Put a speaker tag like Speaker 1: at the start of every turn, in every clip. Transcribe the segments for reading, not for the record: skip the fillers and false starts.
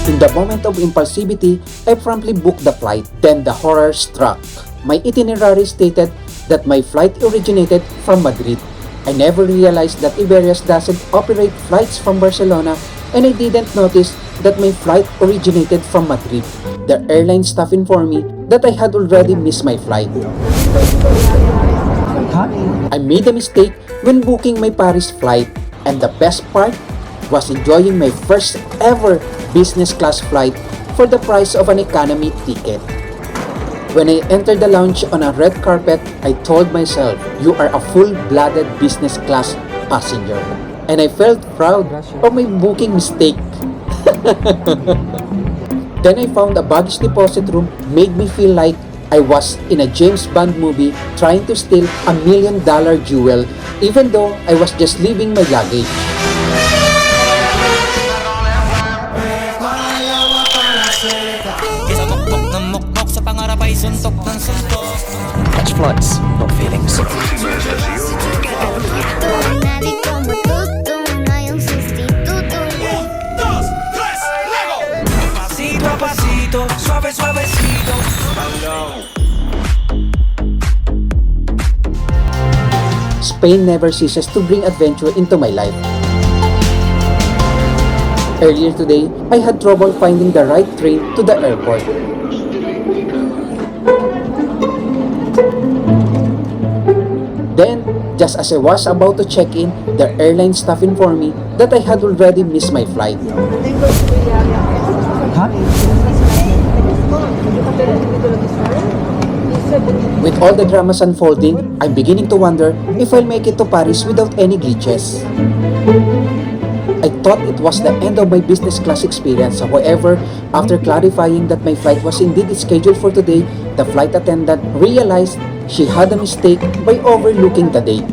Speaker 1: In the moment of impulsivity, I promptly booked the flight. Then the horror struck. My itinerary stated that my flight originated from Madrid. I never realized that Iberia doesn't operate flights from Barcelona, and I didn't notice that my flight originated from Madrid. The airline staff informed me that I had already missed my flight. I made a mistake when booking my Paris flight, and the best part was enjoying my first ever business class flight for the price of an economy ticket. When I entered the lounge on a red carpet, I told myself, you are a full-blooded business class passenger. And I felt proud of my booking mistake. Then I found a baggage deposit room, made me feel like I was in a James Bond movie trying to steal $1 million jewel, even though I was just leaving my luggage.
Speaker 2: Catch flights, not feelings.
Speaker 1: Spain never ceases to bring adventure into my life. Earlier today, I had trouble finding the right train to the airport. Then, just as I was about to check in, the airline staff informed me that I had already missed my flight. With all the dramas unfolding, I'm beginning to wonder if I'll make it to Paris without any glitches. I thought it was the end of my business class experience. However, after clarifying that my flight was indeed scheduled for today, the flight attendant realized she had a mistake by overlooking the date.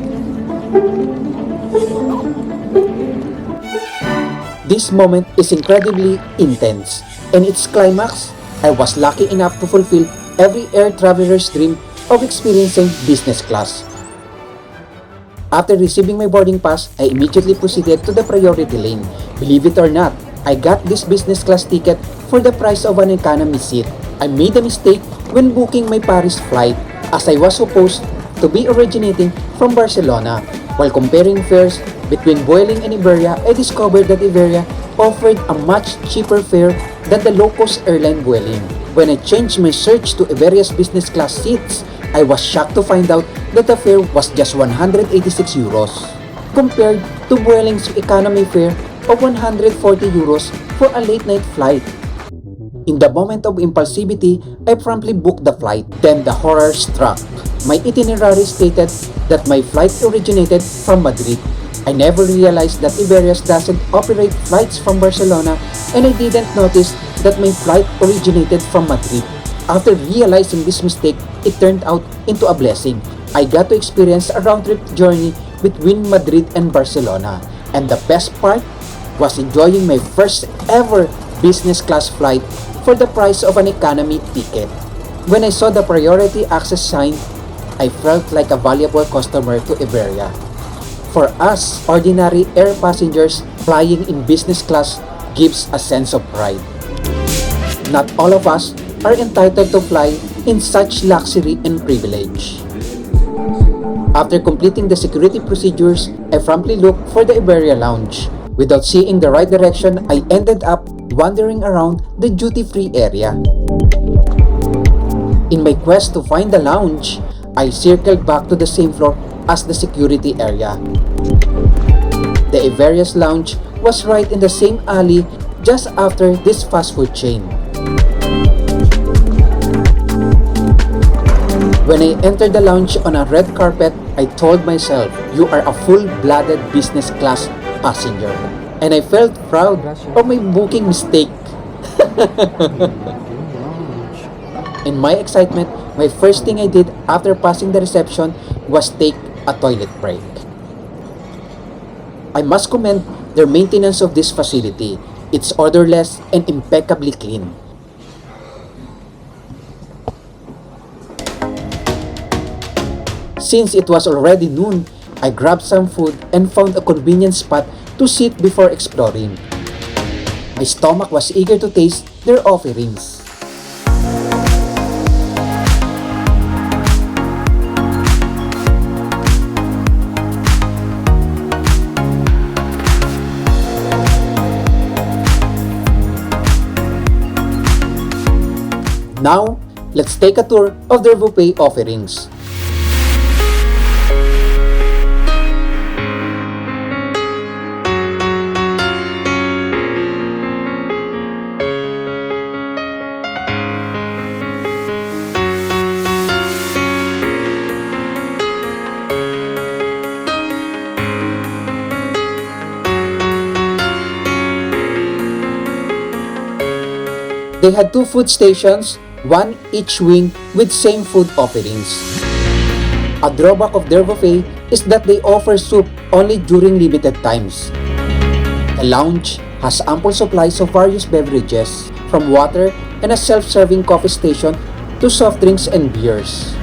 Speaker 1: This moment is incredibly intense. In its climax, I was lucky enough to fulfill every air traveler's dream of experiencing business class. After receiving my boarding pass, I immediately proceeded to the priority lane. Believe it or not, I got this business class ticket for the price of an economy seat. I made a mistake when booking my Paris flight, as I was supposed to be originating from Barcelona. While comparing fares between Vueling and Iberia, I discovered that Iberia offered a much cheaper fare than the low-cost airline Vueling. When I changed my search to Iberia's business class seats, I was shocked to find out that the fare was just 186 euros, compared to Vueling's economy fare of 140 euros for a late-night flight. In the moment of impulsivity, I promptly booked the flight. Then the horror struck. My itinerary stated that my flight originated from Madrid. I never realized that Iberia doesn't operate flights from Barcelona, and I didn't notice that my flight originated from Madrid. After realizing this mistake, it turned out into a blessing. I got to experience a round-trip journey between Madrid and Barcelona, and the best part was enjoying my first ever business class flight for the price of an economy ticket. When I saw the priority access sign, I felt like a valuable customer to Iberia. For us, ordinary air passengers, flying in business class gives a sense of pride. Not all of us are entitled to fly in such luxury and privilege. After completing the security procedures, I promptly looked for the Iberia lounge. Without seeing the right direction, I ended up wandering around the duty-free area. In my quest to find the lounge, I circled back to the same floor as the security area. The Iberia's lounge was right in the same alley just after this fast food chain. When I entered the lounge on a red carpet, I told myself, you are a full-blooded business class passenger. And I felt proud of my booking mistake. In my excitement, my first thing I did after passing the reception was take a toilet break. I must commend their maintenance of this facility. It's odorless and impeccably clean. Since it was already noon, I grabbed some food and found a convenient spot to sit before exploring. My stomach was eager to taste their offerings. Now, let's take a tour of their buffet offerings. They had 2 food stations, one each wing with same food offerings. A drawback of their buffet is that they offer soup only during limited times. The lounge has ample supplies of various beverages, from water and a self-serving coffee station to soft drinks and beers.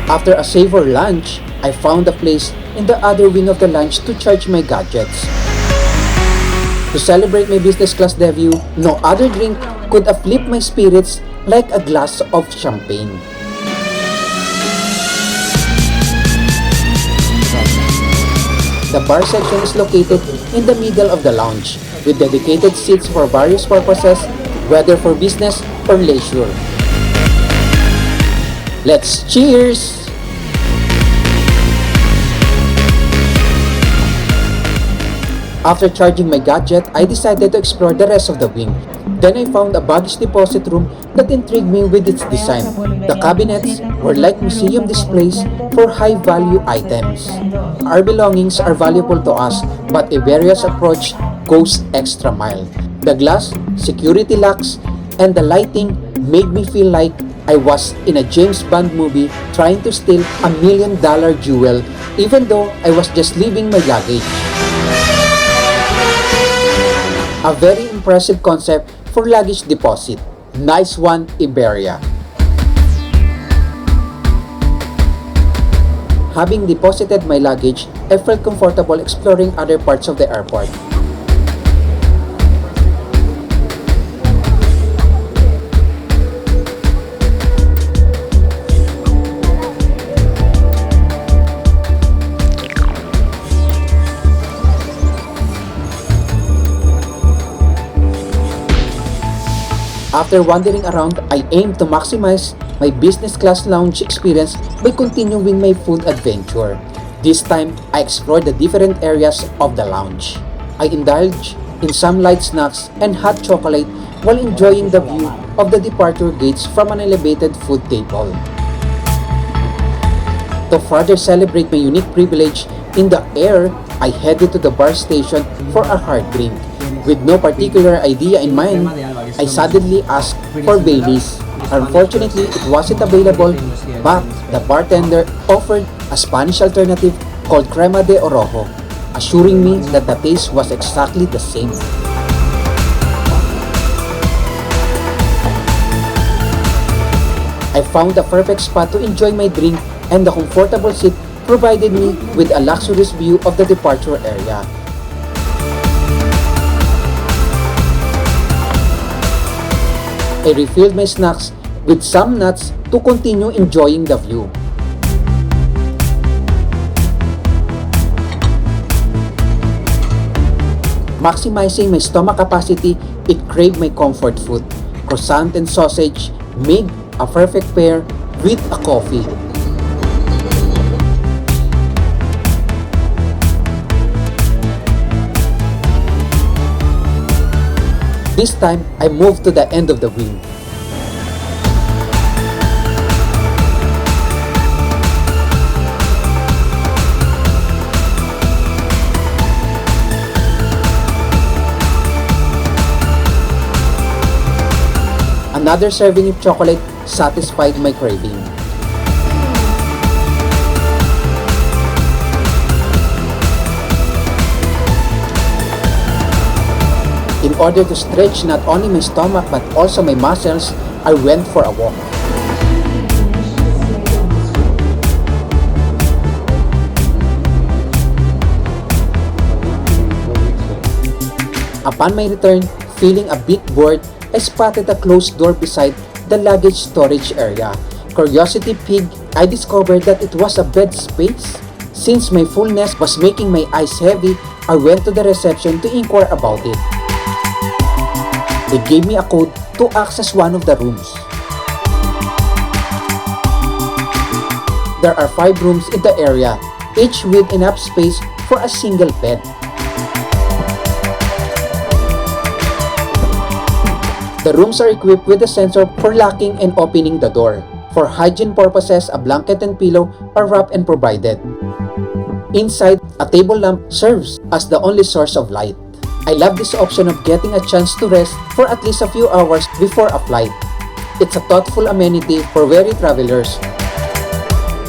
Speaker 1: After a savor lunch, I found a place in the other wing of the lounge to charge my gadgets. To celebrate my business class debut, no other drink could uplift my spirits like a glass of champagne. The bar section is located in the middle of the lounge, with dedicated seats for various purposes, whether for business or leisure. Let's cheers! After charging my gadget, I decided to explore the rest of the wing. Then I found a baggage deposit room that intrigued me with its design. The cabinets were like museum displays for high-value items. Our belongings are valuable to us, but Iberia's approach goes extra mile. The glass, security locks, and the lighting made me feel like I was in a James Bond movie trying to steal $1 million jewel, even though I was just leaving my luggage. A very impressive concept for luggage deposit. Nice one, Iberia. Having deposited my luggage, I felt comfortable exploring other parts of the airport. After wandering around, I aimed to maximize my business class lounge experience by continuing my food adventure. This time, I explored the different areas of the lounge. I indulged in some light snacks and hot chocolate while enjoying the view of the departure gates from an elevated food table. To further celebrate my unique privilege in the air, I headed to the bar station for a hard drink. With no particular idea in mind, I suddenly asked for Baileys. Unfortunately, it wasn't available, but the bartender offered a Spanish alternative called Crema de Orojo, assuring me that the taste was exactly the same. I found the perfect spot to enjoy my drink, and the comfortable seat provided me with a luxurious view of the departure area. I refilled my snacks with some nuts to continue enjoying the view. Maximizing my stomach capacity, it craved my comfort food. Croissant and sausage made a perfect pair with a coffee. This time, I moved to the end of the wing. Another serving of chocolate satisfied my craving. In order to stretch not only my stomach but also my muscles, I went for a walk. Upon my return, feeling a bit bored, I spotted a closed door beside the luggage storage area. Curiosity piqued, I discovered that it was a bed space. Since my fullness was making my eyes heavy, I went to the reception to inquire about it. They gave me a code to access one of the rooms. There are 5 rooms in the area, each with enough space for a single bed. The rooms are equipped with a sensor for locking and opening the door. For hygiene purposes, a blanket and pillow are wrapped and provided. Inside, a table lamp serves as the only source of light. I love this option of getting a chance to rest for at least a few hours before a flight. It's a thoughtful amenity for weary travelers.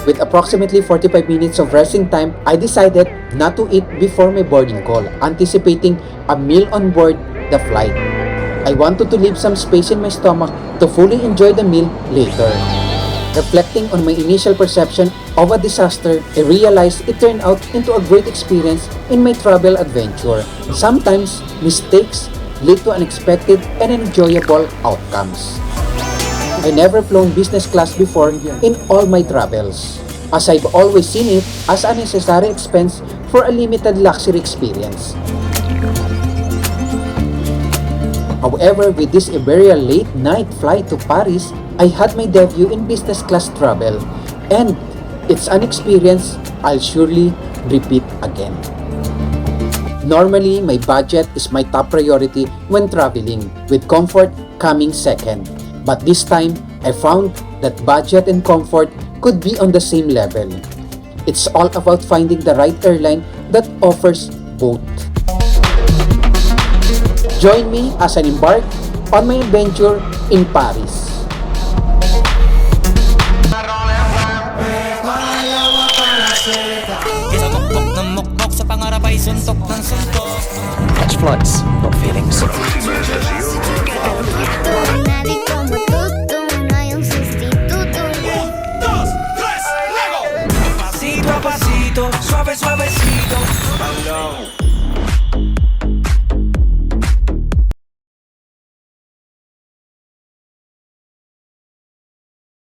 Speaker 1: With approximately 45 minutes of resting time, I decided not to eat before my boarding call, anticipating a meal on board the flight. I wanted to leave some space in my stomach to fully enjoy the meal later. Reflecting on my initial perception of a disaster, I realized it turned out into a great experience in my travel adventure. Sometimes, mistakes lead to unexpected and enjoyable outcomes. I never flown business class before in all my travels, as I've always seen it as a necessary expense for a limited luxury experience. However, with this Iberia late night flight to Paris, I had my debut in business class travel, and it's an experience I'll surely repeat again. Normally, my budget is my top priority when traveling, with comfort coming second. But this time, I found that budget and comfort could be on the same level. It's all about finding the right airline that offers both. Join me as I embark on my adventure in Paris.
Speaker 2: Catch flights, not feelings.
Speaker 3: Pasito a pasito, suave suavecito.